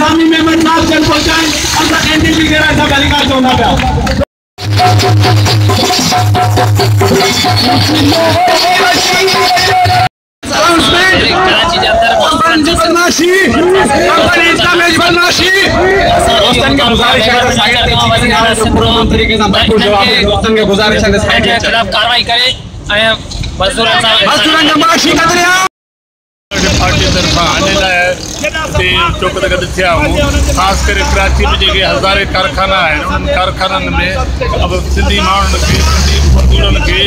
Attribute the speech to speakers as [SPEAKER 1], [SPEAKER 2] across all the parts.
[SPEAKER 1] आसामी में मतलब जन पहुंचाएं अगर एनडीपी के ऐसा अधिकार होना पाया
[SPEAKER 2] कराची जाकर
[SPEAKER 1] बदमाशी गुजारिश
[SPEAKER 2] खिलाफ कार्रवाई करे
[SPEAKER 3] पार्टी तरफा आने लाइ चौकत गॾु थिया आहियूं। ख़ासि करे कराची में जेके हज़ारे कारखाना आहिनि उन्हनि कारखाननि में अब सिंधी माण्हुनि खे सिंधी मज़दूरनि खे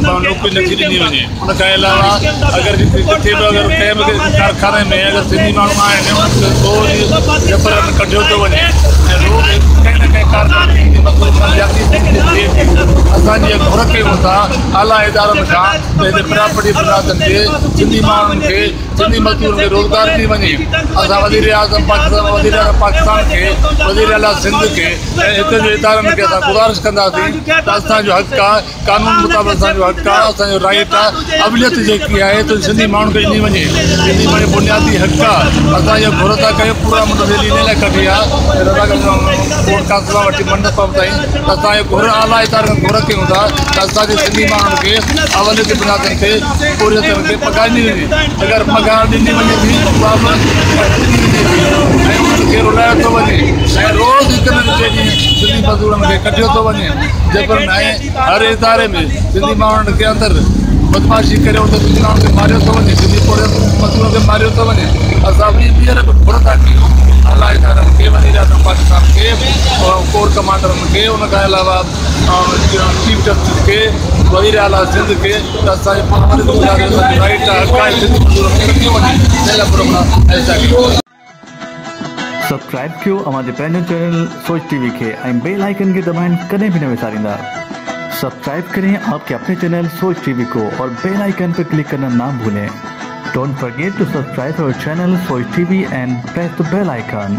[SPEAKER 3] नौकरी नथी ॾिनी वञे। उन खां अलावा अगरि किथे बि अगरि कंहिं बि कारखाने में अगरि सिंधी माण्हू आहिनि उन्हनि खे रोज़ जबरन कढियो थो वञे ऐं रोज़ कंहिं न कंहिं कारखाने असांजी घुर कयूं था आला इदारनि खां त हिते प्रॉपर्टी मुलाज़िमनि खे सिंधी माण्हुनि खे सिंधी मज़दूरनि खे रोज़गार थी वञे। असां वज़ीर आज़म पाकिस्तान खे वज़ीर आला सिंध खे ऐं हिते जे इदारनि खे असां गुज़ारिश कंदासीं त असांजो हक़ु आहे कानून मुताबिक़ असांजो हक़ु आहे असांजो राइट आहे अवलियत जेकी आहे त सिंधी माण्हुनि खे ॾिनी वञे। सिंधी माण्हू बुनियादी हक़ु आहे असांजो घुर था कयूं पूरा रैली इन लाइ कढी आहे कोर्ट कासिला वठी मंडप ताईं असांजो घुर आला इदारनि घुर कयूं था त असांजे सिंधी माण्हुनि खे अवलियत बुनियादनि ते पूरियतनि खे पघार ॾिनी वञे। अगरि पघार ॾिनी वञे थी ऐं उन्हनि खे रुलायो थो वञे ऐं रोज़ हिकु न हिकु ॾींहुं सिंधी मज़दूरनि खे कढियो थो वञे जबरन ऐं हर इदारे में सिंधी माण्हुनि खे अंदरि बदमाशी करे उते सिंधी माण्हुनि खे मारियो थो वञे सिंधी मज़दूरनि खे मारियो थो वञे। असां ॿीहर बि घुर था कयूं आला इदारनि खे वज़ीर आज़म पाकिस्तान खे कोर कमांडरनि खे उन खां अलावा चीफ जस्टिस खे वज़ीर आला सिंध के
[SPEAKER 4] सब्सक्राइब कयो हमारे पैनल चैनल सोच टीवी के बेल आइकन के दबाएं कदें भी न विसारिंदा। सब्सक्राइब करें आपके अपने चैनल सोच टीवी को और बेल आइकन पर क्लिक करना ना भूलें। Don't forget to subscribe our channel Soch TV and press the bell icon.